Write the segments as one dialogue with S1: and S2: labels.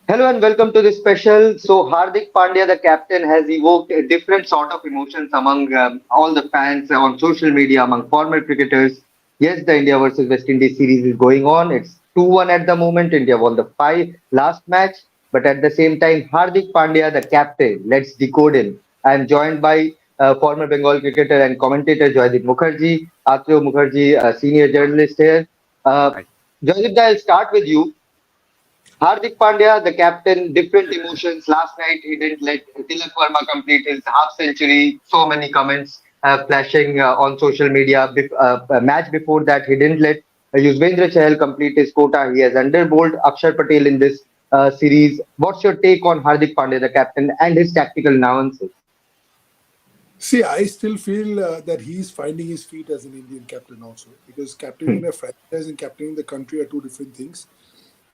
S1: Hello and welcome to this special. So Hardik Pandya, the captain, has evoked a different sort of emotions among all the fans on social media, among former cricketers. Yes, the India versus West Indies series is going on. It's 2-1 at the moment. India won the five last match. But at the same time, Hardik Pandya, the captain, let's decode him. I am joined by former Bengal cricketer and commentator Joydeep Mukherjee, Atreyo Mukherjee, a senior journalist here. Uh,
S2: I,
S1: Joydeep, I'll start with you. Hardik Pandya, the captain, different emotions. Last night, he didn't let Tilak Verma complete his half century. So many comments flashing on social media. A match before that, he didn't let Yuzvendra Chahal complete his quota. He has underbowled Akshar Patel in this series. What's your take on Hardik Pandya, the captain, and his tactical nuances?
S3: See, I still feel that he's finding his feet as an Indian captain also, because captaining a franchise and captaining the country are two different things.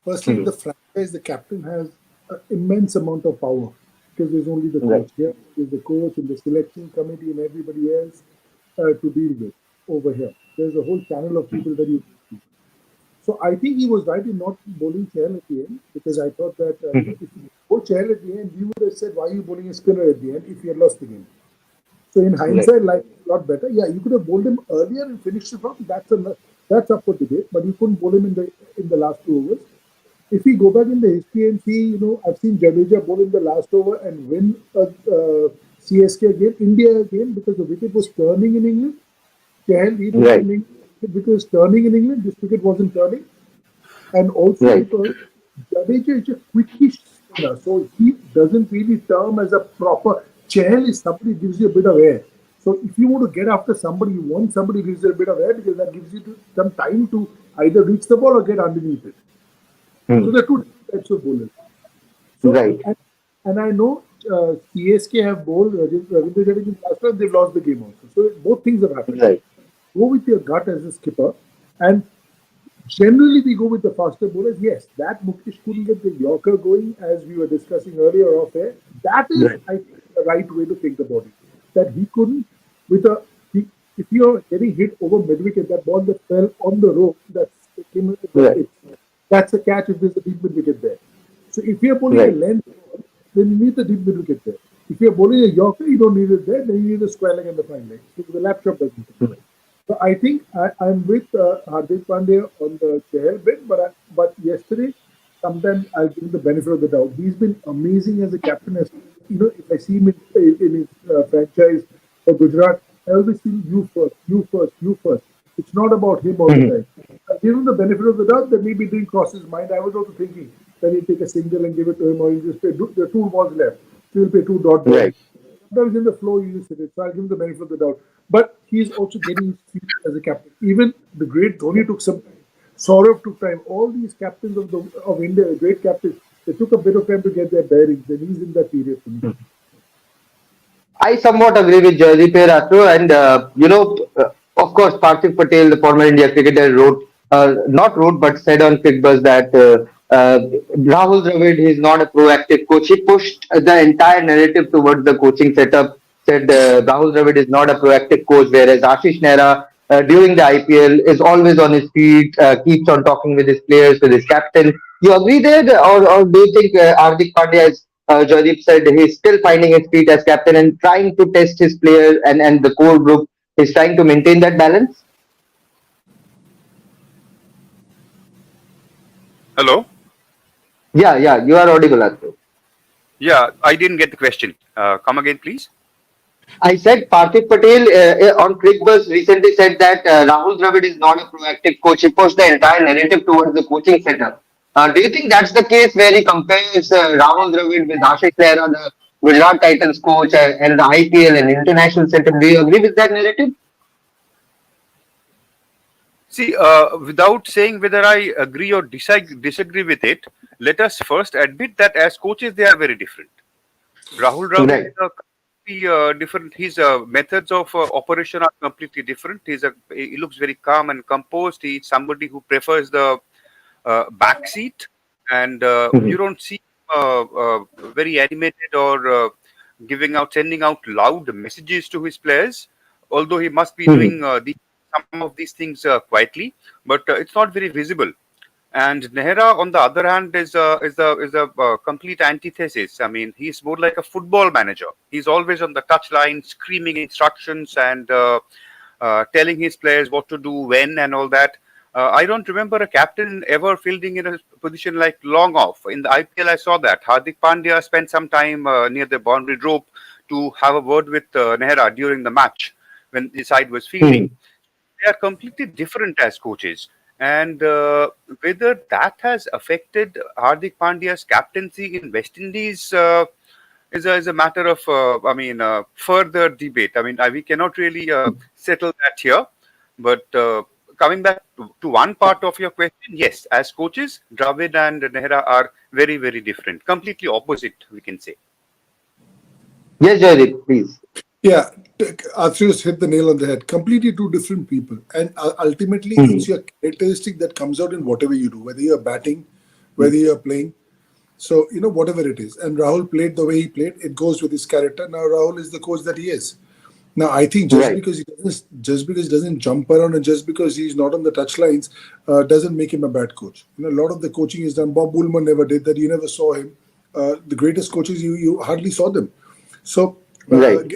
S3: Firstly, in the franchise, the captain has an immense amount of power because there's only the
S1: Right.
S3: coach here, there's the coach and the selection committee and everybody else to deal with over here. There's a whole channel of people that you. So I think he was right in not bowling Chahal at the end, because I thought that if you bowl Chahal at the end, we would have said, why are you bowling a spinner at the end if you had lost the game? So in
S1: Right.
S3: hindsight, life is a lot better. Yeah, you could have bowled him earlier and finished it off. That's up for debate. But you couldn't bowl him in the last 2 overs. If we go back in the history and see, I've seen Jadeja bowl in the last over and win a CSK game, India game, because the wicket was turning in England. Chahal, he bowled
S1: Right.
S3: in England because turning in England, this wicket wasn't turning. And also
S1: Right.
S3: because Jadeja is a quickish spinner, so he doesn't really term as a proper. Chahal is somebody who gives you a bit of air. So if you want to get after somebody, you want somebody who gives you a bit of air, because that gives you some time to either reach the ball or get underneath it. So
S1: Hmm.
S3: there are two different types of bowlers. So
S1: Right.
S3: and I know CSK have bowled Ravindra Jadeja in the last time, they've lost the game also. So both things have happened.
S1: Right.
S3: Go with your gut as a skipper, and generally, we go with the faster bowlers. Yes, that Mukesh couldn't get the Yorker going, as we were discussing earlier off air. That is,
S1: Right.
S3: I think, the right way to think about it. That he couldn't, with a, he, if you're getting hit over mid wicket, that ball that fell on the rope,
S1: Right.
S3: that's a catch if there's a deep mid wicket there. So if you're bowling a
S1: Right.
S3: length ball, then you need the deep mid wicket there. If you're bowling a Yorker, you don't need it there. Then you need a square leg and the fine leg. So the lap chop doesn't come. So I think I'm with Hardik Pandya on the Chahal bit, but yesterday, sometimes I'll give him the benefit of the doubt. He's been amazing as a captain. As if I see him in his franchise for Gujarat, I always see you first, you first, you first. It's not about him all the time. I give him the benefit of the doubt that maybe it didn't cross his mind. I was also thinking that he'll take a single and give it to him, or he'll just play. There are two balls left, so he'll play two dot balls.
S1: Right.
S3: Sometimes in the flow you just hit it. So I'll give him the benefit of the doubt. But he's also getting his feet as a captain. Even the great Dhoni took some time. Saurav took time. All these captains of India, the great captains, they took a bit of time to get their bearings, and he's in that period for me.
S1: I somewhat agree with Joydeep here, Atro, and of course, Parthiv Patel, the former India cricketer, not wrote, but said on Crickbuzz that Rahul Dravid is not a proactive coach. He pushed the entire narrative towards the coaching setup. Said Rahul Dravid is not a proactive coach, whereas Ashish Nehra during the IPL is always on his feet, keeps on talking with his players, with his captain. You agree there, or do you think Hardik Pandya is Joydeep said he's still finding his feet as captain and trying to test his players and the core group. He's trying to maintain that balance.
S2: hello.
S1: Yeah, yeah, you are audible, Atro.
S2: Yeah, I didn't get the question. Come again, please.
S1: I said Parthiv Patel on Crickbuzz recently said that Rahul Dravid is not a proactive coach. He pushed the entire narrative towards the coaching setup. Do you think that's the case where he compares Rahul Dravid with Ashish Nehra, the Gujarat Titans coach, and the IPL and international setup? Do you agree with that narrative?
S2: See, without saying whether I agree or disagree with it, let us first admit that as coaches they are very different. Rahul Dravid
S1: Right.
S2: is a completely different. His methods of operation are completely different. He looks very calm and composed. He's somebody who prefers the back seat, and you don't see very animated or sending out loud messages to his players. Although he must be doing some of these things quietly, but it's not very visible. And Nehra, on the other hand, is a complete antithesis. I mean, he's more like a football manager. He's always on the touchline, screaming instructions and telling his players what to do, when, and all that. I don't remember a captain ever fielding in a position like long off. In the IPL, I saw that Hardik Pandya spent some time near the boundary rope to have a word with Nehra during the match when the side was fielding.
S1: Hmm.
S2: They are completely different as coaches. And whether that has affected Hardik Pandya's captaincy in West Indies is a matter of, further debate. I mean, we cannot really settle that here. But coming back to one part of your question, yes, as coaches, Dravid and Nehra are very, very different, completely opposite, we can say.
S1: Yes, Jaydeep, please.
S3: Yeah, Arthur's hit the nail on the head. Completely two different people, and ultimately,
S1: Hmm.
S3: it's your characteristic that comes out in whatever you do, whether you're batting, whether you're playing. So whatever it is. And Rahul played the way he played. It goes with his character. Now Rahul is the coach that he is. Now I think
S1: Right.
S3: just because he doesn't jump around and just because he's not on the touchlines doesn't make him a bad coach. A lot of the coaching is done. Bob Woolman never did that. You never saw him. The greatest coaches you hardly saw them. So
S1: Right.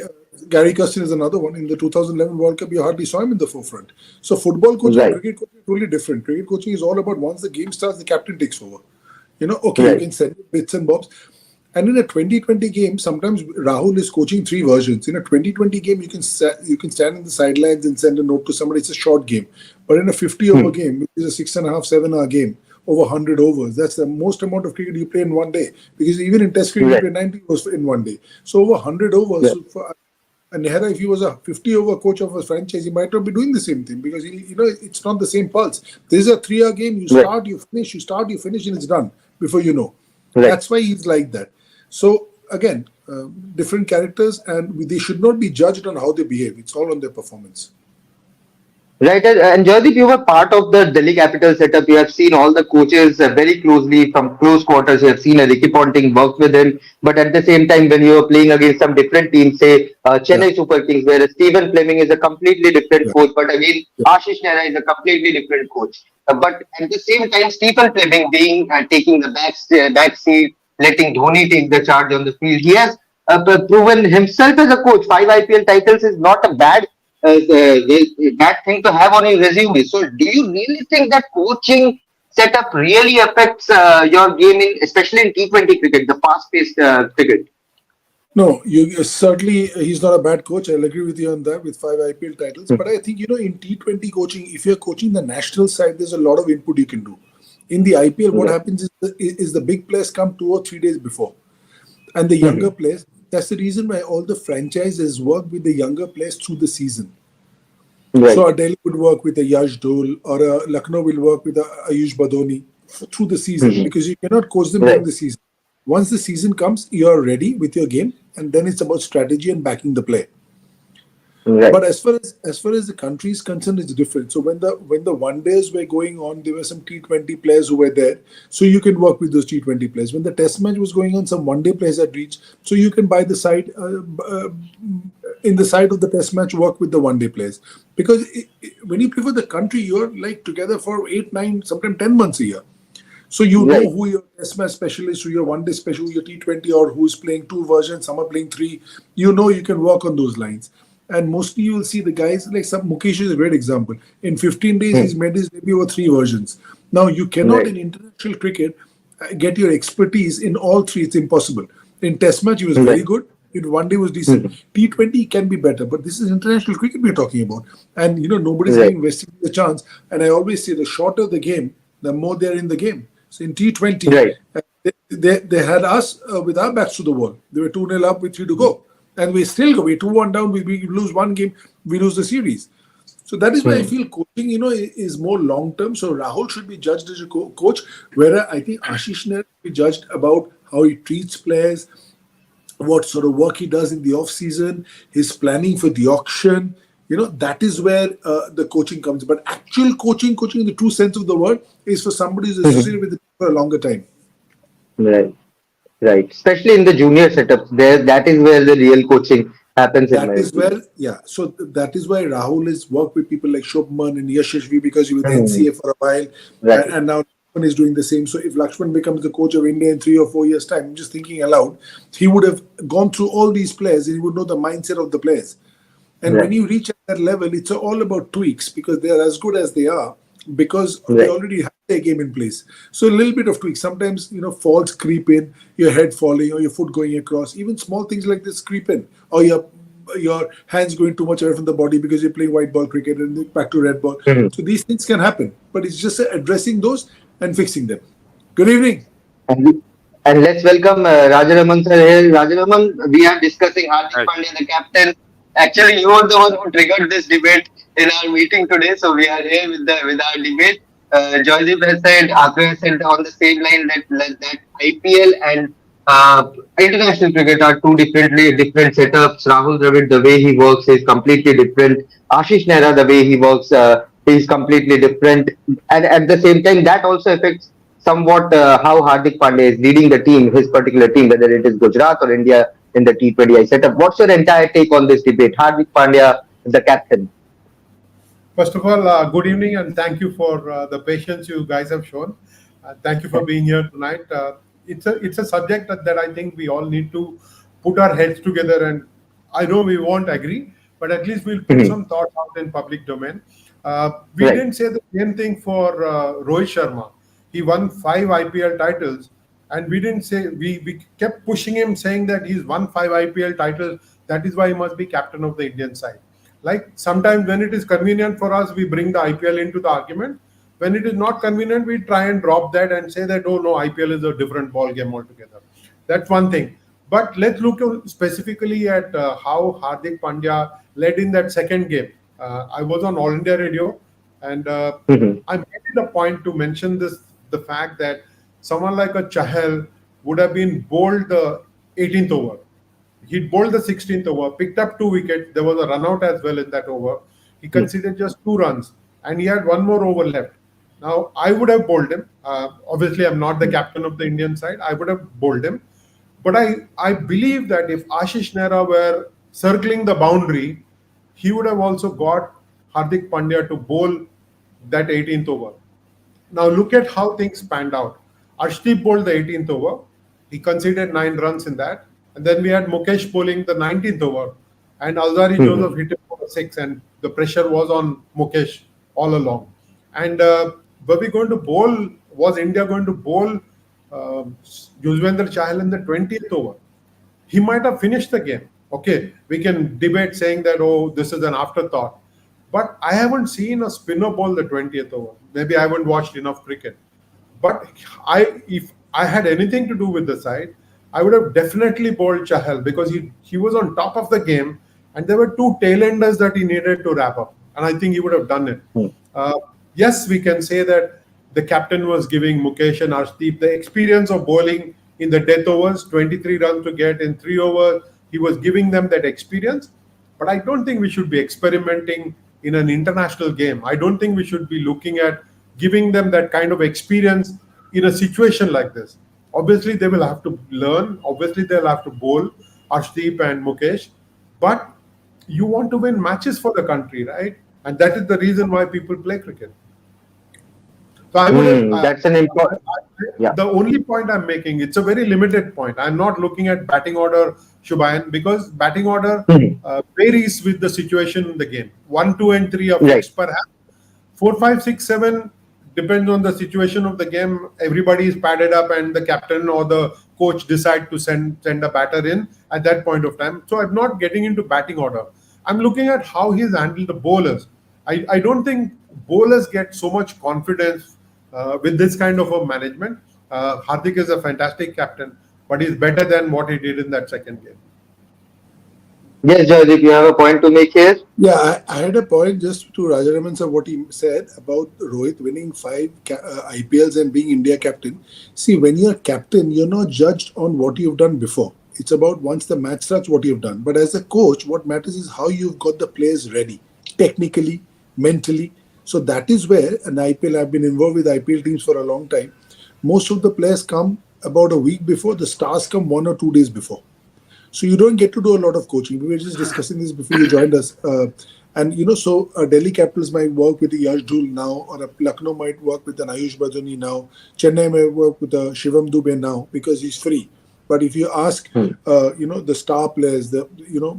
S3: Gary Custin is another one. In the 2011 World Cup, you hardly saw him in the forefront. So football coaching and
S1: Right.
S3: cricket coaching is totally different. Cricket coaching is all about once the game starts, the captain takes over. Okay, you
S1: Right.
S3: can send bits and bobs. And in a 2020 game, sometimes Rahul is coaching three versions. In a 2020 game, you can stand in the sidelines and send a note to somebody. It's a short game. But in a 50-over
S1: Hmm.
S3: game, which is a 6.5, 7-hour game, over 100 overs, that's the most amount of cricket you play in one day. Because even in Test cricket, you
S1: Right.
S3: play 90 overs in one day. So over 100 overs.
S1: Yeah.
S3: So and Nehra, if he was a 50-over coach of a franchise, he might not be doing the same thing because it's not the same pulse. This is a 3-hour game. You
S1: Right.
S3: start, you finish, you start, you finish, and it's done before you know.
S1: Right.
S3: That's why he's like that. So again, different characters, and they should not be judged on how they behave. It's all on their performance.
S1: Right, and Jaydeep, you were part of the Delhi Capital setup. You have seen all the coaches very closely from close quarters. You have seen Ricky Ponting work with him, but at the same time, when you were playing against some different teams, say
S3: Yeah,
S1: Chennai Super Kings, where Stephen Fleming is a completely different
S3: yeah,
S1: coach, but again
S3: yeah,
S1: Ashish Nehra is a completely different coach. But at the same time, Stephen Fleming being taking the back seat, letting Dhoni take the charge on the field, he has proven himself as a coach. 5 IPL titles is not a bad thing to have on your resume. So, do you really think that coaching setup really affects your game in, especially in T20 cricket, the fast-paced cricket?
S3: No, you certainly he's not a bad coach. I'll agree with you on that with 5 IPL titles. But I think in T20 coaching, if you're coaching the national side, there's a lot of input you can do. In the IPL, what
S1: Right.
S3: happens is the big players come 2 or 3 days before, and the younger
S1: Mhm.
S3: players. That's the reason why all the franchises work with the younger players through the season. So
S1: Right.
S3: a Delhi would work with a Yash Dole, or a Lucknow will work with a Ayush Badoni through the season
S1: Mhm.
S3: because you cannot coach them during
S1: Right.
S3: the season. Once the season comes, you're ready with your game, and then it's about strategy and backing the play.
S1: Right.
S3: But as far as the country is concerned, it's different. So when the one days were going on, there were some T20 players who were there, so you can work with those T20 players. When the Test match was going on, some one day players had reached, so you can buy the side in the side of the Test match, work with the one day players. Because when you play for the country, you're like together for 8, 9, sometimes 10 months a year. So you know
S1: Right.
S3: who your test match specialist, who your one day special, your T20, or who's playing two versions, some are playing three. You can work on those lines. And mostly you will see the guys like some Mukesh is a great example. In 15 days,
S1: Hmm.
S3: he's made his debut over three versions. Now you cannot
S1: Right.
S3: in international cricket get your expertise in all three. It's impossible. In test match, he was very
S1: Right.
S3: good. In one day was decent.
S1: Mhm.
S3: T20 can be better, but this is international cricket we're talking about. And nobody's
S1: Right.
S3: giving West Indies a chance. And I always say the shorter the game, the more they're in the game. So in T20,
S1: Right.
S3: they had us with our backs to the wall. They were 2-0 up with three to go. And we still go. We're 2-1 down. We lose one game, we lose the series. So that is why I
S1: Hmm.
S3: feel coaching, is more long term. So Rahul should be judged as a coach, whereas I think Ashish Nair should be judged about how he treats players, what sort of work he does in the off season, his planning for the auction. That is where the coaching comes. But actual coaching in the true sense of the word, is for somebody who's
S1: Mhm.
S3: associated with it for a longer time.
S1: Right. Right. Especially in the junior setups, there that is where the real coaching happens, in
S3: That
S1: my
S3: is
S1: opinion.
S3: where, yeah. So that is why Rahul has worked with people like Shobman and Yashashvi, because he was the
S1: Hmm.
S3: NCA for a while,
S1: Right.
S3: and now Lakshman is doing the same. So if Lakshman becomes the coach of India in 3 or 4 years' time, I'm just thinking aloud, he would have gone through all these players and he would know the mindset of the players. And when
S1: Right.
S3: you reach at that level, it's all about tweaks because they are as good as they are because they
S1: Right.
S3: already have their game in place. So a little bit of tweaks. Sometimes, falls creep in, your head falling or your foot going across. Even small things like this creep in, or your hands going too much away from the body because you're playing white ball cricket and then back to red ball.
S1: Mhm.
S3: So these things can happen, but it's just addressing those and fixing them. Good evening.
S1: And, and let's welcome Rajaraman sir here. Rajaraman, we are discussing Hardik
S2: Right.
S1: Pandya, the captain. Actually, you are the one who triggered this debate in our meeting today. So we are here with our debate. Joydeep has said, Akre has said on the same line that IPL and international cricket are two different setups. Rahul Dravid, the way he works is completely different. Ashish Nehra, the way he works is completely different. And at the same time, that also affects somewhat how Hardik Pandya is leading the team, his particular team, whether it is Gujarat or India in the T20I setup. What's your entire take on this debate? Hardik Pandya, the captain.
S4: First of all, good evening and thank you for the patience you guys have shown. Thank you for being here tonight. It's a subject that I think we all need to put our heads together, and I know we won't agree, but at least we'll put
S1: Mhm.
S4: some thoughts out in public domain. We
S1: Right.
S4: didn't say the same thing for Rohit Sharma. He won 5 IPL titles, and we didn't say we kept pushing him, saying that he's won 5 IPL titles. That is why he must be captain of the Indian side. Like sometimes when it is convenient for us, we bring the IPL into the argument. When it is not convenient, we try and drop that and say that, oh no, IPL is a different ball game altogether. That's one thing. But let's look specifically at how Hardik Pandya led in that second game. I was on All India Radio, and
S1: Mhm.
S4: I made it a point to mention this: the fact that someone like a Chahal would have been bowled the 18th over. He bowled the 16th over, picked up 2 wickets. There was a run out as well in that over. He conceded just 2 runs, and he had one more over left. Now, I would have bowled him. Obviously, I'm not the captain of the Indian side. I would have bowled him. But I believe that if Ashish Nehra were circling the boundary, he would have also got Hardik Pandya to bowl that 18th over. Now look at how things panned out. Arshdeep bowled the 18th over. He conceded 9 runs in that. And then we had Mukesh bowling the 19th over. And Alzari
S1: Mhm.
S4: Joseph hit him for 6. And the pressure was on Mukesh all along. And were we going to bowl, was India going to bowl uh, Yuzvendra Chahal in the 20th over? He might have finished the game. Okay, we can debate saying that, oh, this is an afterthought. But I haven't seen a spinner bowl the 20th over. Maybe I haven't watched enough cricket. But if I had anything to do with the side, I would have definitely bowled Chahal because he was on top of the game, and there were two tailenders that he needed to wrap up, and I think he would have done it.
S1: Mhm.
S4: Uh, yes, we can say that the captain was giving Mukesh and Arshdeep the experience of bowling in the death overs, 23 runs to get in 3 overs. He was giving them that experience, but I don't think we should be experimenting in an international game. I don't think we should be looking at giving them that kind of experience in a situation like this. Obviously, they will have to learn. Obviously, they'll have to bowl Arshdeep and Mukesh. But you want to win matches for the country, right? And that is the reason why people play cricket. So I would have.
S1: That's an important. Yeah.
S4: The only point I'm making, it's a very limited point. I'm not looking at batting order, Shubhayan, because batting order
S1: Mhm.
S4: varies with the situation in the game. 1, 2, and 3 are
S1: Right.
S4: fixed, perhaps. 4, 5, 6, 7 depends on the situation of the game. Everybody is padded up, and the captain or the coach decide to send a batter in at that point of time. So I'm not getting into batting order. I'm looking at how he's handled the bowlers. I don't think bowlers get so much confidence with this kind of a management. Hardik is a fantastic captain, but he's better than what he did in that second game.
S1: Yes, Joydeep, you have a point to make here.
S3: Yeah, I had a point just to Rajaraman sir what he said about Rohit winning 5 IPLs and being India captain. See, when you're captain, you're not judged on what you've done before. It's about once the match starts, what you've done. But as a coach, what matters is how you've got the players ready, technically, mentally. So that is where an IPL, I've been involved with IPL teams for a long time. Most of the players come about a week before, the stars come 1 or 2 days before. So you don't get to do a lot of coaching. We were just discussing this before you joined us. And so Delhi Capitals might work with a Yash Dhul now, or a Lucknow might work with an Ayush Baduni now. Chennai may work with a Shivam Dubey now because he's free. But if you ask,
S1: Hmm.
S3: the star players, the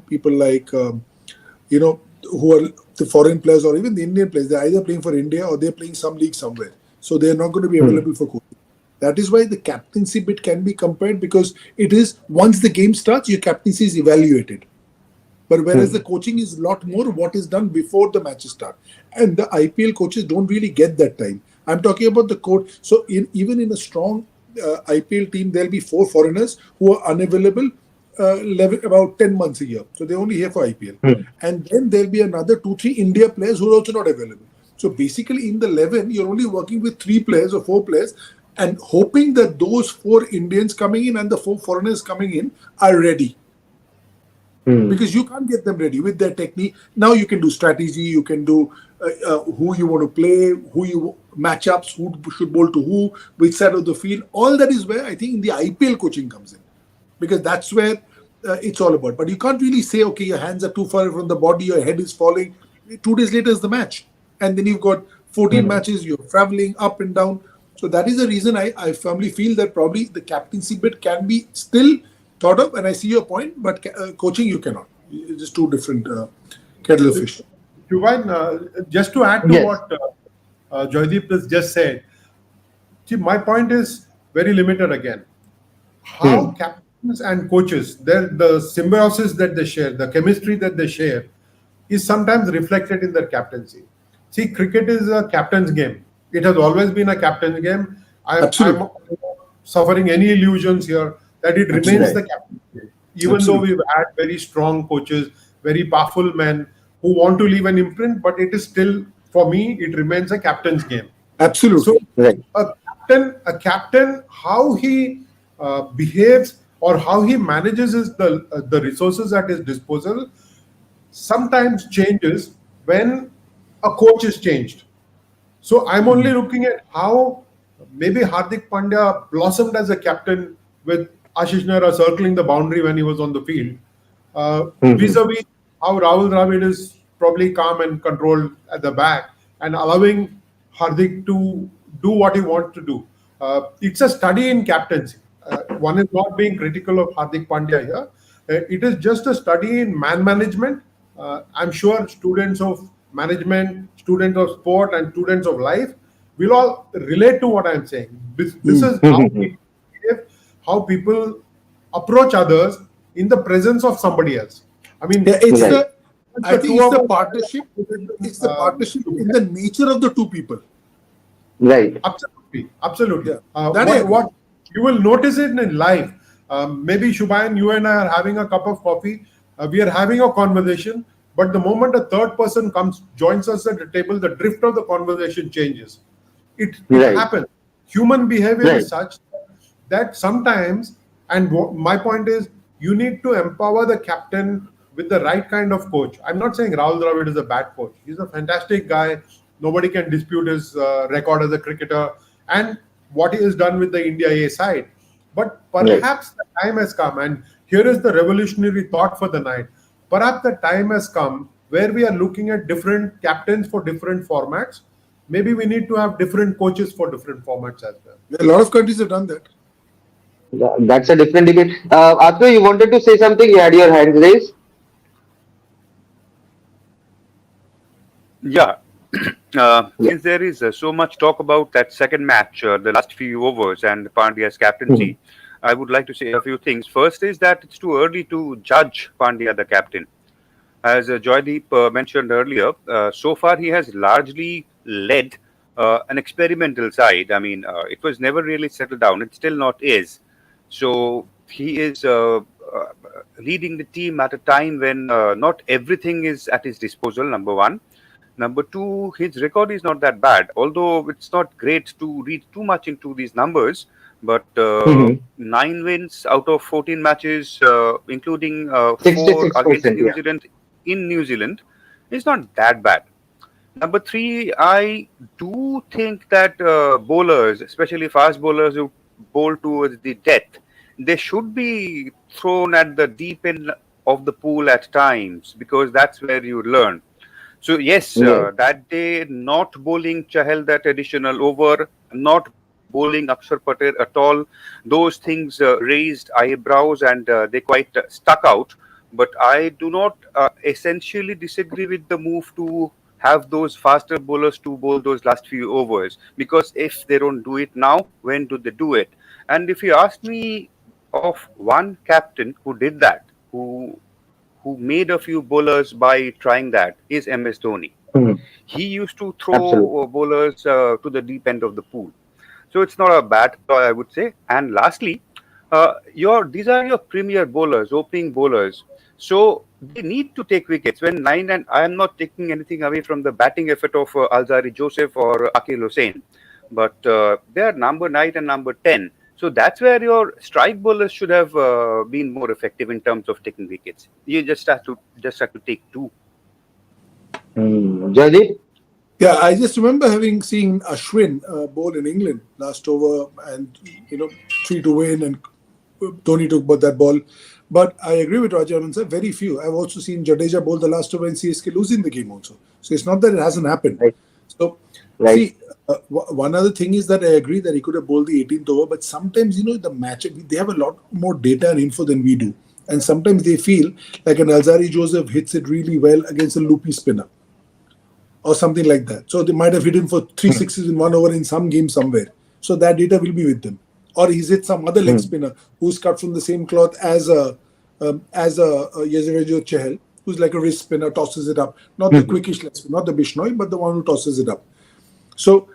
S3: people like who are the foreign players or even the Indian players, they're either playing for India or they're playing some league somewhere. So they're not going to be
S1: Hmm.
S3: available for coaching. That is why the captaincy bit can be compared, because it is once the game starts, your captaincy is evaluated. But whereas the
S1: Hmm.
S3: coaching is a lot more what is done before the matches start. And the IPL coaches don't really get that time. I'm talking about the coach. So even in a strong IPL team, there'll be 4 foreigners who are unavailable about 10 months a year. So they're only here for IPL.
S1: Hmm.
S3: And then there'll be another 2, 3 India players who are also not available. So basically, in the 11, you're only working with 3 players or 4 players and hoping that those 4 Indians coming in and the 4 foreigners coming in are ready,
S1: Hmm.
S3: because you can't get them ready with their technique. Now you can do strategy, you can do who you want to play, who you matchups, who should bowl to who, which side of the field. All that is where I think in the IPL coaching comes in, because that's where it's all about. But you can't really say, okay, your hands are too far from the body, your head is falling. 2 days later is the match, and then you've got 14
S1: Hmm.
S3: matches. You're traveling up and down. So that is the reason I firmly feel that probably the captaincy bit can be still thought of. And I see your point, but coaching you cannot. It's just two different kettle of fish.
S4: Juvain, just to add to
S1: Yes.
S4: what Joydeep has just said, see, my point is very limited again. How
S1: Hmm.
S4: captains and coaches, the symbiosis that they share, the chemistry that they share, is sometimes reflected in their captaincy. See, cricket is a captain's game. It has always been a captain's game. I'm
S3: Absolutely.
S4: suffering any illusions here that it remains
S3: Absolutely.
S4: the
S1: Right.
S4: captain's game. Even though
S3: Absolutely.
S4: we've had very strong coaches, very powerful men who want to leave an imprint, but it is still, for me, it remains a captain's game. So
S3: Absolutely.
S1: Right.
S4: a captain, how he behaves or how he manages the resources at his disposal sometimes changes when a coach is changed. So I'm only looking at how maybe Hardik Pandya blossomed as a captain with Ashish Nehra circling the boundary when he was on the field,
S1: Hmm.
S4: vis-a-vis how Rahul Dravid is probably calm and controlled at the back and allowing Hardik to do what he wants to do. It's a study in captaincy. One is not being critical of Hardik Pandya here. It is just a study in man management. I'm sure students of management, students of sport, and students of life will all relate to what I'm saying. This
S3: Mm.
S4: is how people behave, how people approach others in the presence of somebody else. I mean,
S3: Yeah, it's
S1: Right.
S3: the.
S4: once
S3: I
S4: the
S3: think
S4: two
S3: it's
S4: of
S3: the
S4: us
S3: partnership. It's the partnership in the nature of the 2 people.
S1: Right.
S4: absolutely, absolutely.
S3: Yeah, that I agree.
S4: What you will notice it in life. Maybe Shubhayan, you and I are having a cup of coffee. We are having a conversation, but the moment a third person comes, joins us at the table, the drift of the conversation changes. It
S1: Right.
S4: happens. Human behavior is
S1: Right.
S4: such that sometimes, and my point is, you need to empower the captain with the right kind of coach. I'm not saying Rahul Dravid is a bad coach. He's a fantastic guy. Nobody can dispute his record as a cricketer and what he has done with the India A side. But
S1: Right.
S4: perhaps the time has come, and here is the revolutionary thought for the night. Perhaps the time has come where we are looking at different captains for different formats. Maybe we need to have different coaches for different formats as well.
S3: A lot of countries have done that.
S1: That's a different debate. After you wanted to say something, you had your hands raised.
S2: Yeah.
S1: Yeah.
S2: Since there is so much talk about that second match, the last few overs, and Pandya's
S1: Hmm.
S2: captaincy, I would like to say a few things. First is that it's too early to judge Pandya the captain. As Joydeep mentioned earlier, so far he has largely led an experimental side. I mean, it was never really settled down. It still not is. So he is leading the team at a time when not everything is at his disposal, number one. Number two, his record is not that bad, although it's not great to read too much into these numbers. But
S1: Hmm.
S2: 9 wins out of 14 matches, including four against
S1: 66%.
S2: New
S1: Yeah.
S2: Zealand in New Zealand, is not that bad. Number three, I do think that bowlers, especially fast bowlers who bowl towards the death, they should be thrown at the deep end of the pool at times because that's where you learn. So yes,
S1: Yeah.
S2: that day not bowling Chahal that additional over, not bowling Akshar Patel at all. Those things raised eyebrows and they quite stuck out. But I do not essentially disagree with the move to have those faster bowlers to bowl those last few overs, because if they don't do it now, when do they do it? And if you ask me of one captain who did that, who made a few bowlers by trying that, is MS Dhoni.
S1: Hmm.
S2: He used to
S1: Absolutely.
S2: throw bowlers to the deep end of the pool. So it's not a bad ploy, I would say. And lastly, your these are your premier bowlers, opening bowlers. So they need to take wickets. When nine, and I am not taking anything away from the batting effort of Alzari Joseph or Akil Hussain, but they are number 9 and number 10. So that's where your strike bowlers should have been more effective in terms of taking wickets. You just have to take two.
S1: Jaideep?
S3: Yeah, I just remember having seen Ashwin bowl in England last over, and 3 to win, and Tony took but that ball. But I agree with Roger. I mean, sir, very few. I've also seen Jadeja bowl the last over and CSK losing the game also. So it's not that it hasn't happened.
S1: Right.
S3: So
S1: Right.
S3: see, one other thing is that I agree that he could have bowled the 18th over, but sometimes the match they have a lot more data and info than we do, and sometimes they feel like an Alzari Joseph hits it really well against a loopy spinner or something like that. So they might have hit him for 3 sixes in 1 over in some game somewhere. So that data will be with them. Or he's hit some other leg spinner who's cut from the same cloth as a Yezevejo Chahal, who's like a wrist spinner, tosses it up. Not the quickish leg spinner, not the Bishnoi, but the one who tosses it up. So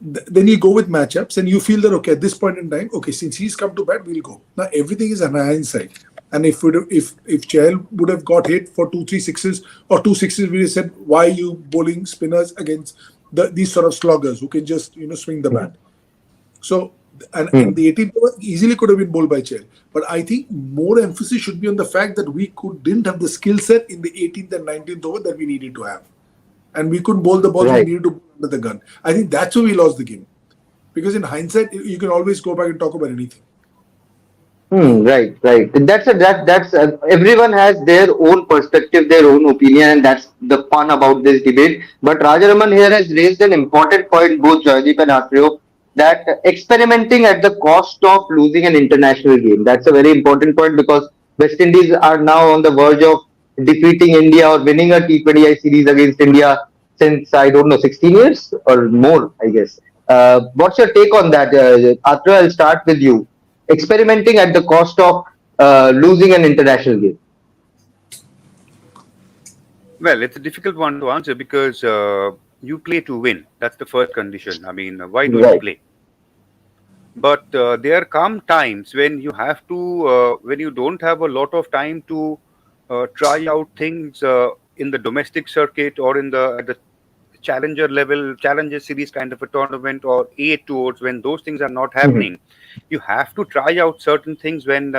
S3: then you go with matchups and you feel that, okay, at this point in time, okay, since he's come to bat, we'll go. Now everything is an hindsight. And if Chahal would have got hit for 2 3 sixes or 2 sixes, we said, why are you bowling spinners against these sort of sloggers who can just swing the bat? So and the 18th over easily could have been bowled by Chahal. But I think more emphasis should be on the fact that we didn't have the skill set in the 18th and 19th over that we needed to have. And we couldn't bowl the balls we
S1: Right.
S3: needed to bowl under the gun. I think that's where we lost the game. Because in hindsight, you can always go back and talk about anything.
S1: Right, right. That's everyone has their own perspective, their own opinion, and that's the fun about this debate. But Rajaraman here has raised an important point, both Joydeep and Atriyo, that experimenting at the cost of losing an international game. That's a very important point because West Indies are now on the verge of defeating India or winning a T20I series against India since I don't know 16 years or more, I guess. What's your take on that, Atriyo? I'll start with you experimenting at the cost of losing an international game.
S2: Well, it's a difficult one to answer because you play to win. That's the first condition. I mean, why don't you
S1: Right.
S2: play? But there come times when you have to, when you don't have a lot of time to try out things in the domestic circuit or in the at the challenger level, challenger series kind of a tournament or A tours. When those things are not
S1: Mhm.
S2: happening, you have to try out certain things when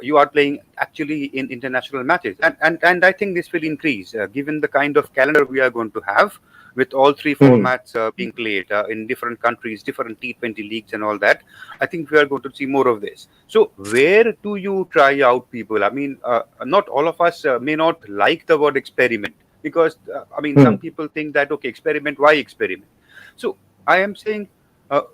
S2: you are playing actually in international matches, and I think this will increase given the kind of calendar we are going to have with all three
S1: Mhm.
S2: formats being played in different countries, different T20 leagues and all that. I think we are going to see more of this. So where do you try out people? I mean, not all of us may not like the word experiment, because I mean, some
S1: Mhm.
S2: people think that, okay, experiment, why experiment? So I am saying,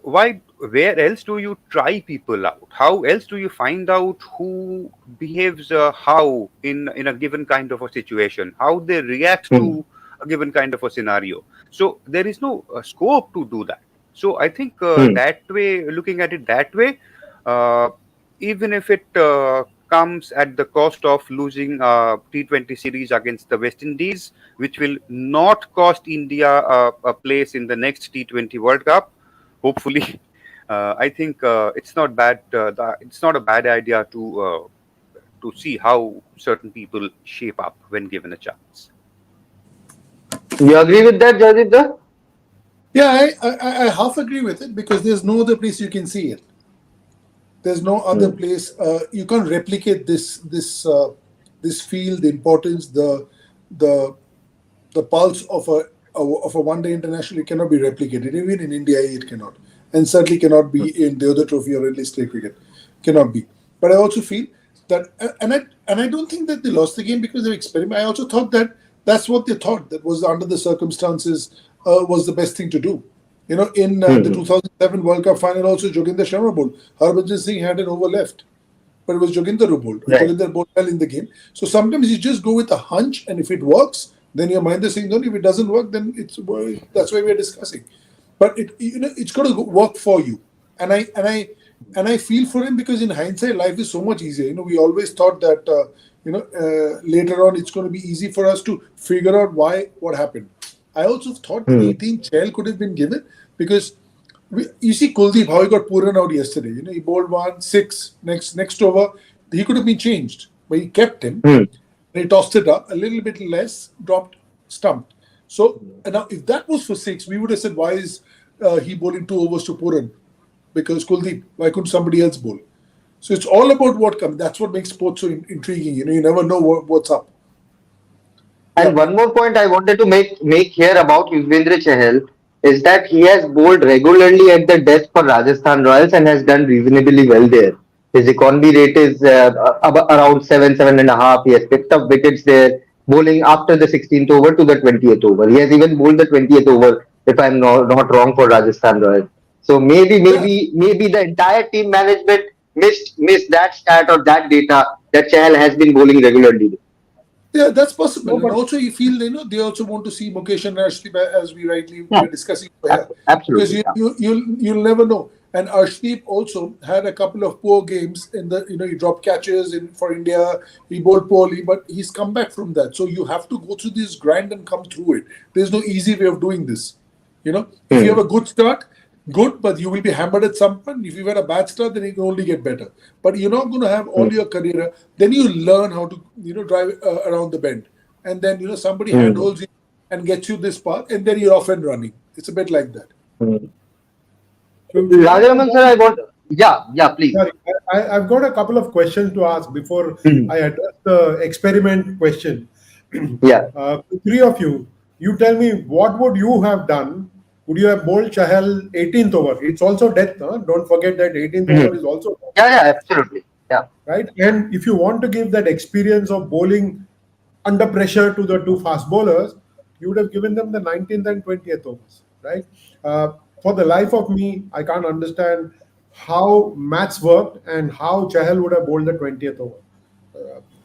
S2: why? Where else do you try people out? How else do you find out who behaves how in a given kind of a situation? How they react
S1: Mhm.
S2: to a given kind of a scenario? So there is no scope to do that. So I think
S1: Mhm.
S2: that way, looking at it that way, uh, even if it comes at the cost of losing T20 series against the West Indies, which will not cost India a place in the next T20 World Cup, hopefully. I think it's not bad. It's not a bad idea to see how certain people shape up when given a chance.
S1: You agree with that, Jadidha?
S3: Yeah, I half agree with it because there's no other place you can see it. There's no other
S1: Hmm.
S3: place you can't replicate this field, the importance, the the pulse of a one day international. It cannot be replicated. Even in India, it cannot, and certainly cannot be in the other trophy or in state cricket. Cannot be. But I also feel that, and I don't think that they lost the game because they experiment. I also thought that That's what they thought. That was under the circumstances was the best thing to do. In the
S1: Hmm.
S3: 2007 World Cup final, also Joginder Sharma bowled. Harbhajan Singh had an over left, but it was Joginder who bowled.
S1: Right.
S3: Joginder bowled well in the game. So sometimes you just go with a hunch, and if it works, then you're Mahendra Singh Dhoni. If it doesn't work, then that's why we're discussing. But it's got to work for you. And I feel for him, because in hindsight, life is so much easier. We always thought that later on it's going to be easy for us to figure out what happened. I also thought
S1: Hmm.
S3: 18 Chahal could have been given, because you see Kuldeep, how he got Puran out yesterday. He bowled 1-6 next over. He could have been changed, but he kept him.
S1: Hmm.
S3: He tossed it up a little bit less, dropped, stumped. So now, if that was for 6, we would have said, why is he bowling 2 overs to Puran? Because Kuldeep, why couldn't somebody else bowl? So it's all about what comes. That's what makes sports so intriguing. You never know what's up.
S1: And
S3: Yeah.
S1: one more point I wanted to make here about Yuzvendra Chahal is that he has bowled regularly at the desk for Rajasthan Royals and has done reasonably well there. His economy rate is around 7.5. He has picked up wickets there, bowling after the 16th over to the 20th over. He has even bowled the 20th over, if I'm not wrong, for Rajasthan Royals. So
S3: Yeah.
S1: maybe the entire team management missed that stat or that data that Chahal has been bowling regularly.
S3: Yeah, that's possible.
S4: No,
S3: And
S4: but
S3: also, you feel they also want to see Mukesh and Arshdeep, as we
S1: Yeah,
S3: were discussing here, because
S1: absolutely. Yeah.
S3: you'll never know. And Arshdeep also had a couple of poor games in the he dropped catches in for India. He bowled poorly, but he's come back from that. So you have to go through this grind and come through it. There's no easy way of doing this. If you
S1: Hmm.
S3: have a good start, good, but you will be hammered at some point. If you've had a bad start, then you can only get better. But you're not going to have all
S1: Hmm.
S3: your career. Then you learn how to, drive around the bend. And then, somebody
S1: Hmm.
S3: handholds you and gets you this path, and then you're off and running. It's a bit like that.
S1: Hmm.
S4: so
S1: Rajaraman sir, I want. Yeah, please.
S4: sorry, I've got a couple of questions to ask before
S1: Hmm.
S4: I address the experiment question.
S1: Yeah.
S4: Three of you, you tell me what would you have done? Would you have bowled Chahal 18th over? It's also death. Huh? Don't forget that 18th
S1: Hmm.
S4: over is also death,
S1: Yeah, absolutely. Yeah.
S4: right? And if you want to give that experience of bowling under pressure to the two fast bowlers, you would have given them the 19th and 20th overs, right? For the life of me, I can't understand how maths worked and how Chahal would have bowled the 20th over.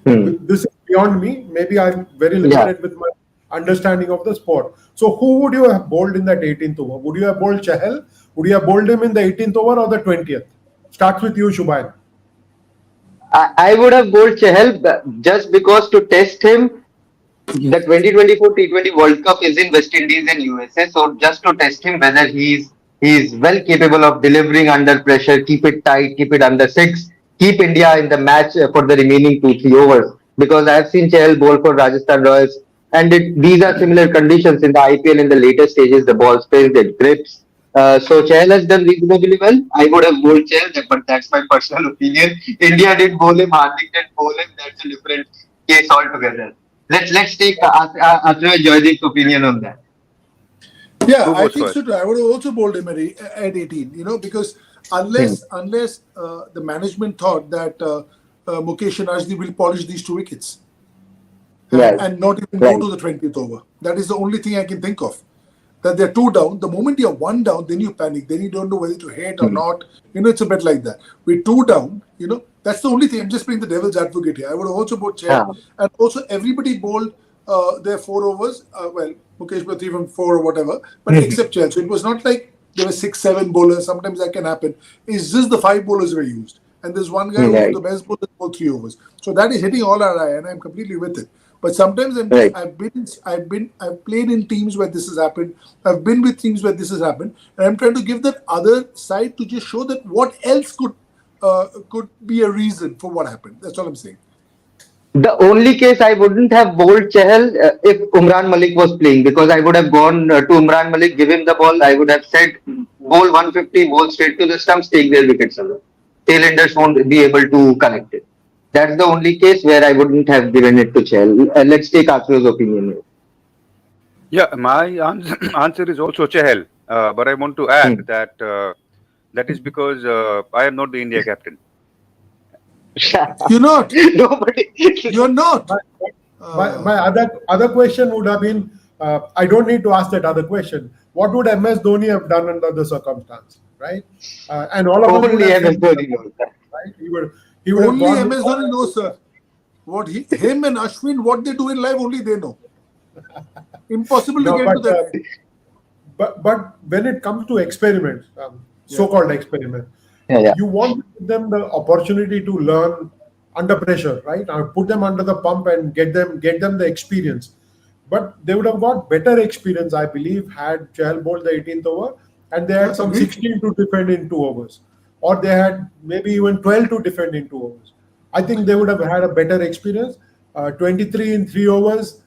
S1: Hmm.
S4: This is beyond me. Maybe I'm very
S1: Yeah.
S4: limited with my understanding of the sport. So, who would you have bowled in that 18th over? Would you have bowled Chahal? Would you have bowled him in the 18th over or the 20th? Starts with you, Shubhayan.
S1: I would have bowled Chahal just because to test him. The 2024 T20 World Cup is in West Indies and USA, so just to test him whether he's well capable of delivering under pressure, keep it tight, keep it under 6, keep India in the match for the remaining 2-3 overs. Because I have seen Chahal bowl for Rajasthan Royals, and these are similar conditions in the IPL in the later stages. The ball spins, it grips. So Chahal has done reasonably well. I would have bowled Chahal, but that's my personal opinion. India did bowl him, Hardik did bowl him. That's a different case altogether. Let's take Atroy Joydip's opinion on that.
S3: Yeah,
S2: Who
S3: I
S2: goes
S3: think so
S2: first?
S3: too. I would have also bowled him at 18, because
S1: Hmm.
S3: unless the management thought that Mukesh and Arshdeep will polish these 2 wickets, and,
S1: Right,
S3: and not even go
S1: right.
S3: to the 20th over. That is the only thing I can think of. That they're 2 down. The moment you're 1 down, then you panic. Then you don't know whether to hit or
S1: Hmm.
S3: not. It's a bit like that. We're 2 down, that's the only thing. I'm just playing the devil's advocate here. I would have also bowled Chahal.
S1: Ah,
S3: And also, everybody bowled their 4 overs. Well, Mukesh was even 4 or whatever, but
S1: hmm.
S3: except Chahal. So it was not like there were 6, 7 bowlers. Sometimes that can happen. It's just the 5 bowlers were used. And there's one guy who's
S1: Right,
S3: the best bowler for 3 overs. So that is hitting all our eye, and I'm completely with it. But sometimes
S1: right.
S3: I've played in teams where this has happened. I've been with teams where this has happened, and I'm trying to give that other side to just show that what else could be a reason for what happened. That's all I'm saying.
S1: The only case I wouldn't have bowled Chahal if Umran Malik was playing, because I would have gone to Umran Malik, give him the ball. I would have said, bowl 150, bowl straight to the stumps, take their wickets away. Tailenders won't be able to connect it. That's the only case where I wouldn't have given it to Chahal. Let's take Atro's opinion here.
S2: Yeah, my answer is also Chahal. But I want to add
S1: Hmm.
S2: that that is because I am not the India captain.
S3: You're not.
S1: Nobody.
S3: You're not.
S4: My other question would have been, I don't need to ask that other question. What would MS Dhoni have done under the circumstance, right? And all of us would
S1: Only
S4: have
S1: MS
S4: said,
S1: Dhoni knows that.
S4: right? He would have
S3: Only
S4: gone with
S3: MS Dhoni knows, sir. What him and Ashwin, what they do in life, only they know. Impossible to
S4: no,
S3: get
S4: but
S3: to that.
S4: but when it comes to experiments, so-called experiments,
S1: Yeah, yeah.
S4: you want to give them the opportunity to learn under pressure, right? Put them under the pump and get them the experience. But they would have got better experience, I believe, had Chahal bowled the 18th over and they had some
S3: Agreed.
S4: 16 to defend in 2 overs, or they had maybe even 12 to defend in 2 overs. I think they would have had a better experience. 23 in 3 overs,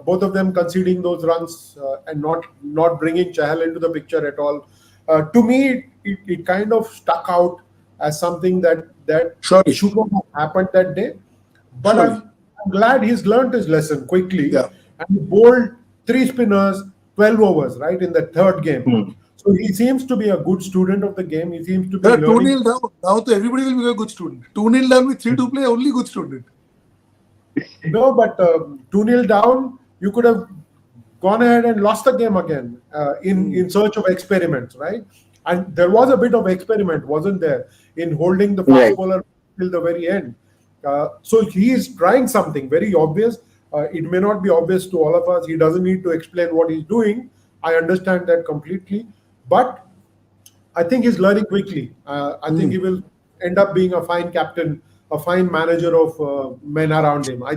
S4: both of them conceding those runs and not bringing Chahal into the picture at all. To me, it kind of stuck out as something that
S3: Surely.
S4: should not have happened that day. But
S3: Surely.
S4: I'm glad he's learned his lesson quickly.
S3: Yeah.
S4: And he bowled 3 spinners, 12 overs, right, in the third game.
S1: Hmm.
S4: So he seems to be a good student of the game. He seems to be
S3: They're 2-0
S4: learning.
S3: down. Now to everybody will be a good student. 2-0 down with 3 to play, only good student.
S4: No, but 2-0 down, you could have gone ahead and lost the game again in search of experiments, right? And there was a bit of experiment, wasn't there, in holding the fast
S1: Right.
S4: bowler till the very end. So he is trying something very obvious. It may not be obvious to all of us. He doesn't need to explain what he's doing. I understand that completely. But I think he's learning quickly. I think he will end up being a fine captain, a fine manager of men around him. I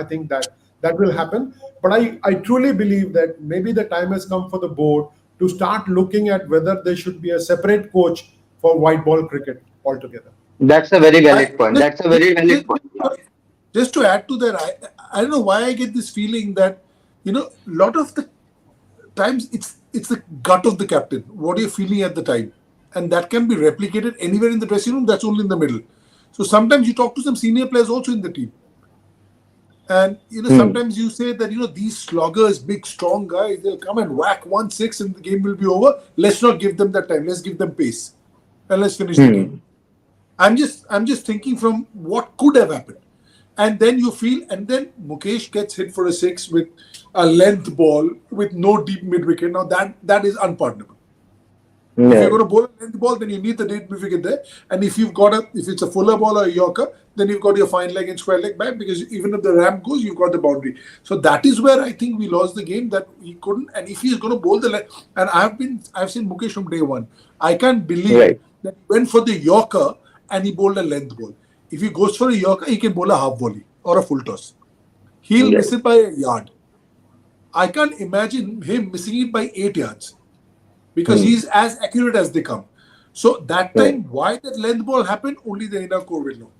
S4: think that will happen. But I truly believe that maybe the time has come for the board to start looking at whether there should be a separate coach for white ball cricket altogether.
S1: That's a very valid point. That's a very valid point.
S3: Just to add to that, I don't know why I get this feeling that, a lot of the times it's the gut of the captain. What are you feeling at the time? And that can be replicated anywhere in the dressing room. That's only in the middle. So sometimes you talk to some senior players also in the team. And, sometimes you say that, these sloggers, big, strong guys, they'll come and whack 1-6 and the game will be over. Let's not give them that time. Let's give them pace. And let's finish the game. I'm just thinking from what could have happened. And then you feel, and then Mukesh gets hit for a 6 with a length ball with no deep mid wicket. Now that is unpardonable. If you're going to bowl a length ball, then you need the deep mid wicket there. And if it's a fuller ball or a Yorker, then you've got your fine leg and square leg back, because even if the ramp goes, you've got the boundary. So that is where I think we lost the game, that he couldn't. And if he's going to bowl the length, and I've seen Mukesh from day one. I can't believe that he went for the Yorker and he bowled a length ball. If he goes for a Yorker, he can bowl a half volley or a full toss. He'll miss it by a yard. I can't imagine him missing it by 8 yards, because he's as accurate as they come. So that time, why that length ball happened, only the inner core will know.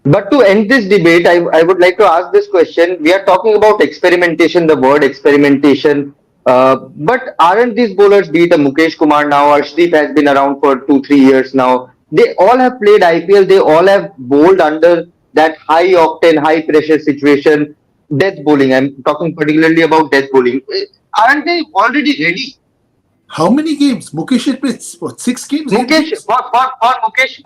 S1: But to end this debate, I would like to ask this question. We are talking about experimentation, the word experimentation. But aren't these bowlers, be it a Mukesh Kumar now, Arshdeep has been around for 2-3 years now. They all have played IPL. They all have bowled under that high octane, high pressure situation, death bowling. I'm talking particularly about death bowling. Aren't they already ready?
S3: How many games? Mukesh had played, 6 games?
S1: Mukesh, for Mukesh,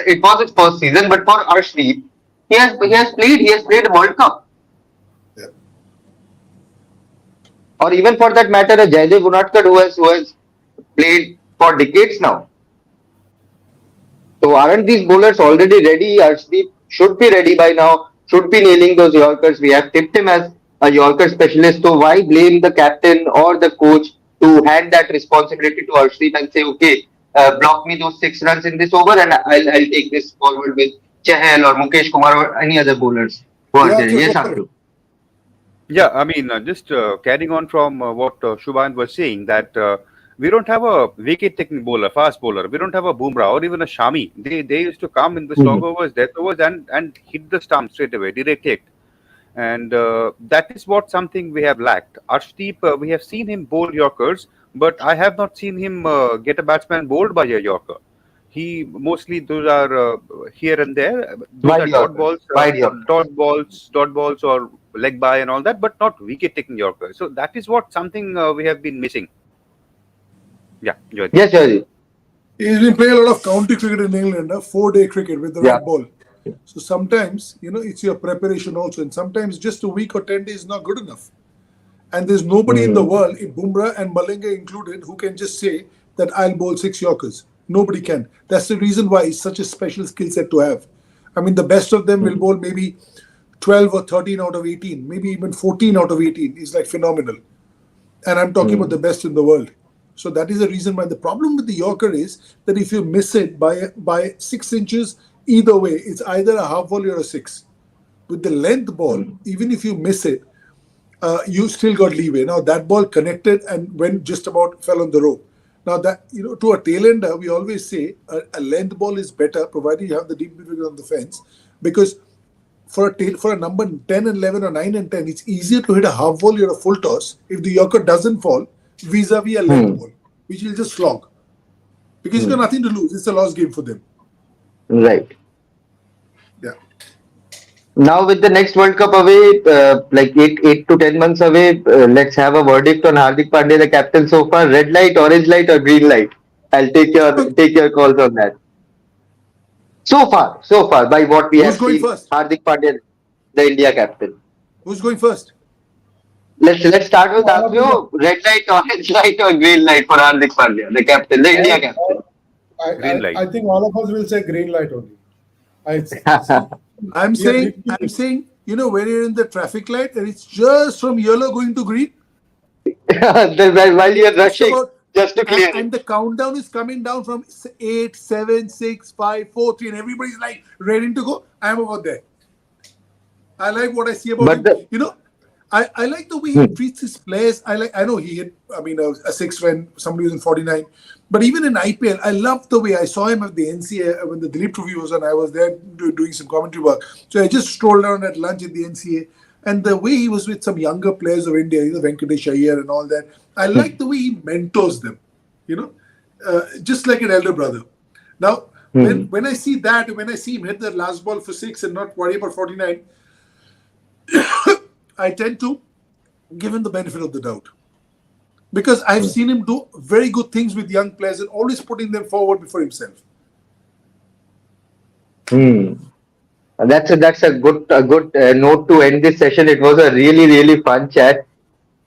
S1: it was his first season, but for Arshdeep, he has played a World Cup.
S3: Yeah.
S1: Or even for that matter, a Jaidev Unadkat who has played for decades now. So aren't these bowlers already ready? Arshdeep should be ready by now, should be nailing those Yorkers. We have tipped him as a Yorker specialist, so why blame the captain or the coach to hand that responsibility to Arshdeep and say, okay, block me those 6 runs in this over and I'll take this forward with Chahal or Mukesh Kumar or any other bowlers who are there. Yes, Abdul.
S2: Yeah, I mean, just carrying on from what Shubhan was saying, that we don't have a wicket-taking bowler, fast bowler. We don't have a Bumrah or even a Shami. They used to come in the slog overs, death overs, and hit the stump straight away, direct hit. And that is what something we have lacked. Arshdeep, we have seen him bowl Yorkers, but I have not seen him get a batsman bowled by a Yorker. He mostly, those are here and there. Those
S1: Wide
S2: are
S1: Yorkers. Wide Yorkers.
S2: dot balls or leg by and all that, but not wicket-taking Yorkers. So that is what something we have been missing. Yeah, Jyoti.
S1: Yes, Jyoti.
S3: He's been playing a lot of county cricket in England, 4-day cricket with the red ball. So sometimes, it's your preparation also. And sometimes just a week or 10 days is not good enough. And there's nobody in the
S1: Hmm.
S3: world, Bumrah and Malinga included, who can just say that I'll bowl 6 Yorkers. Nobody can. That's the reason why it's such a special skill set to have. I mean, the best of them will bowl maybe 12 or 13 out of 18, maybe even 14 out of 18 is like phenomenal. And I'm talking about
S1: Hmm.
S3: the best in the world. So that is the reason why the problem with the Yorker is that if you miss it by 6 inches, either way, it's either a half volley or a six. With the length ball, even if you miss it, you still got leeway. Now that ball connected and went just about fell on the rope. Now that to a tail ender, we always say a length ball is better provided you have the deep mid on the fence, because for a number 10 and 11 or 9 and 10, it's easier to hit a half volley or a full toss if the Yorker doesn't fall vis-a-vis a length
S1: Hmm.
S3: ball, which will just slog because you
S1: Hmm.
S3: got nothing to lose. It's a lost game for them.
S1: Right.
S3: Yeah.
S1: Now with the next World Cup away, like 8 to 10 months away, let's have a verdict on Hardik Pandya, the captain so far. Red light, orange light, or green light? I'll take your calls on that. So far, by what we
S3: Who's
S1: have
S3: going
S1: seen,
S3: first?
S1: Hardik Pandya, the India captain.
S3: Who's going first?
S1: Let's start with
S4: All of us,
S1: Athro. Red light, orange light, or green light for Hardik Pandya, the captain, the India captain.
S2: Green
S4: I
S2: light.
S4: think all of us will say green light only. I see.
S3: I'm
S4: We are
S3: saying, I'm
S4: literally,
S3: saying, when you're in the traffic light and it's just from yellow going to green,
S1: While
S3: and it's
S1: you're
S3: just
S1: rushing,
S3: about,
S1: just to clear
S3: and
S1: it.
S3: the countdown is coming down from 8, 7, 6, 5, 4, 3, and everybody's like ready to go. I'm over there. I like what I see about
S1: But
S3: him.
S1: the
S3: I like the way he
S1: hmm,
S3: treats his players. I know he hit, a six when somebody was in 49. But even in IPL, I love the way I saw him at the NCA when the Dilip Trophy was on. I was there doing some commentary work. So I just strolled down at lunch at the NCA. And the way he was with some younger players of India, Venkatesh Iyer and all that, I like the way he mentors them, you know, just like an elder brother. Now,
S1: hmm,
S3: when I see that, when I see him hit the last ball for six and not worry about 49, I tend to give him the benefit of the doubt because I've seen him do very good things with young players and always putting them forward before himself.
S1: hmm. That's a good note to end this session. It was a really fun chat.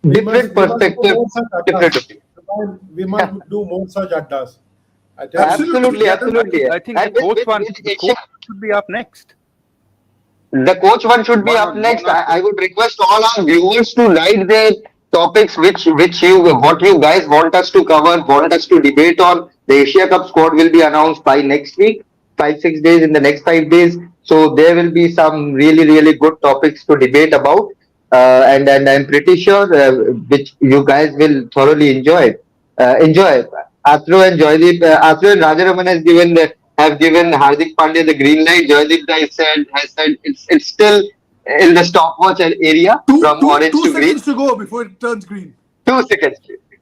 S1: Different
S4: we must do
S1: perspective,
S4: more such
S1: different
S4: addas.
S1: opinion.
S4: We must do more such addas. I tell you.
S3: Absolutely,
S1: Absolutely,
S3: that is.
S1: absolutely.
S2: I think
S1: And with
S2: the
S1: Asia,
S2: coach should be up next.
S1: the coach one should be up
S2: One
S1: next.
S2: or
S1: I
S2: two.
S1: would request all our viewers to write their topics, which you what you guys want us to cover, want us to debate on. The Asia Cup squad will be announced by next week, 5 6 days in the next 5 days. So there will be some really good topics to debate about, and I'm pretty sure which you guys will thoroughly enjoy. Enjoy. Athro and Joydeep, Athro and Rajaraman have given Hardik Pandya the green light. Joydeep has said it's still in the stopwatch area
S3: Two,
S1: from
S3: two,
S1: orange
S3: two
S1: to green.
S3: seconds to go before it turns green.
S1: 2 seconds.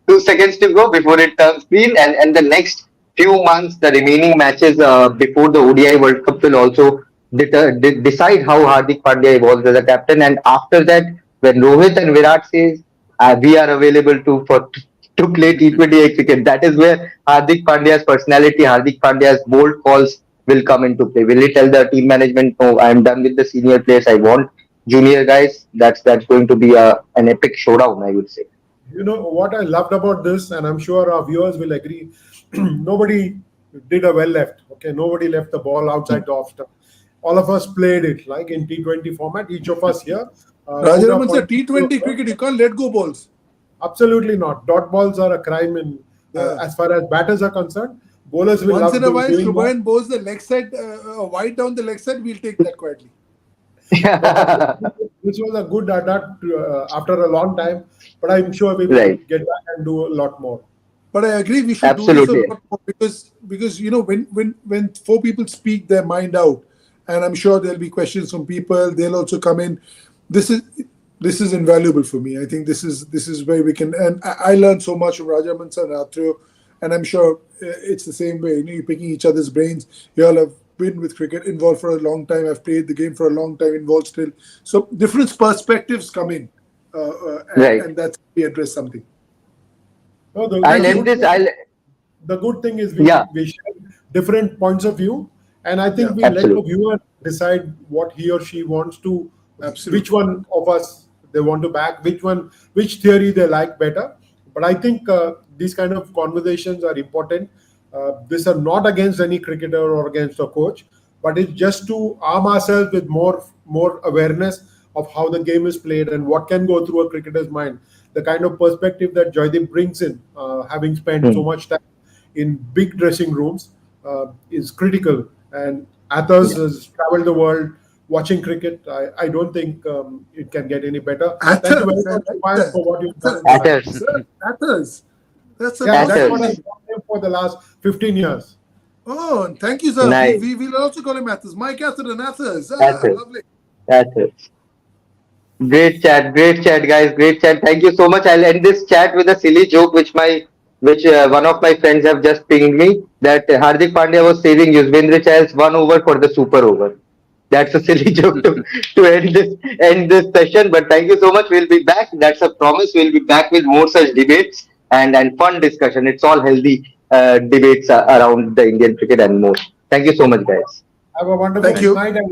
S1: 2 seconds to go before it turns green, and the next few months, the remaining matches before the ODI World Cup will also decide how Hardik Pandya evolves as a captain. And after that, when Rohit and Virat says we are available to play T20 cricket, that is where Hardik Pandya's personality, Hardik Pandya's bold calls will come into play. Will he tell the team management, "No, I am done with the senior players. I want junior guys"? That's going to be an epic showdown, I would say.
S4: You know what I loved about this, and I'm sure our viewers will agree. Nobody did a well left. Okay, nobody left the ball outside the off stump. All of us played it like in T20 format. Each of us here put a
S3: Rajaraman said
S4: point.
S3: T20 cricket, you can't let go balls.
S4: Absolutely not. Dot balls are a crime in
S3: Yeah.
S4: as far as batters are concerned. Bowlers will
S3: Once
S4: love
S3: in a while,
S4: doing that.
S3: Shubhayan bowls the leg side, wide down the leg side, we'll take that quietly.
S4: But this was a good adapt after a long time. But I'm sure we will
S1: Right.
S4: get back and do a lot more.
S3: But I agree we should do this a
S1: Absolutely.
S3: lot more because when four people speak their mind out, and I'm sure there'll be questions from people, they'll also come in. This is this is invaluable for me. I think this is where we can, and I learned so much from Rajaman and Athro, and I'm sure it's the same way. You're picking each other's brains. You all have been with cricket, involved for a long time. I've played the game for a long time, involved still. So different perspectives come in,
S1: Right.
S3: and that's we address something.
S4: No,
S1: I'll
S3: Thank
S1: end
S3: you.
S1: this. I'll
S4: the good thing is
S1: Yeah.
S4: we share different points of view, And I think
S3: Yeah.
S4: we let the
S1: Absolutely.
S4: viewer decide what he or she wants to,
S3: Absolutely.
S4: which one of us they want to back, which theory they like better. But I think these kind of conversations are important. These are not against any cricketer or against a coach, but it's just to arm ourselves with more awareness of how the game is played and what can go through a cricketer's mind. The kind of perspective that Joydeep brings in, having spent so
S1: Hmm.
S4: much time in big dressing rooms, is critical. And Athos
S1: Yeah.
S4: has traveled the world watching cricket. I don't think it can get any better. Thank you very
S3: Athos. I
S4: much,
S3: like
S4: Umayr,
S3: that.
S4: for what you've done
S3: Athos.
S4: in the match.
S1: Athers.
S3: Sir, Athos. That's an
S4: Yeah, that's
S3: awesome
S4: what I've
S1: Athers.
S3: name.
S4: called him for the last 15 years.
S3: Oh, and thank you, sir.
S1: Nice.
S3: We'll also call him Athos. Mike Athos and Athos. Ah,
S1: Athers.
S3: lovely.
S1: Athers. Great chat, guys. Great chat. Thank you so much. I'll end this chat with a silly joke, which one of my friends have just pinged me that Hardik Pandya was saving Yuzvendra Chahal's one over for the super over. That's a silly joke to end this session. But thank you so much. We'll be back. That's a promise. We'll be back with more such debates and fun discussion. It's all healthy debates around the Indian cricket and more. Thank you so much, guys.
S4: Have a
S3: Thank
S4: wonderful
S3: you.
S4: night and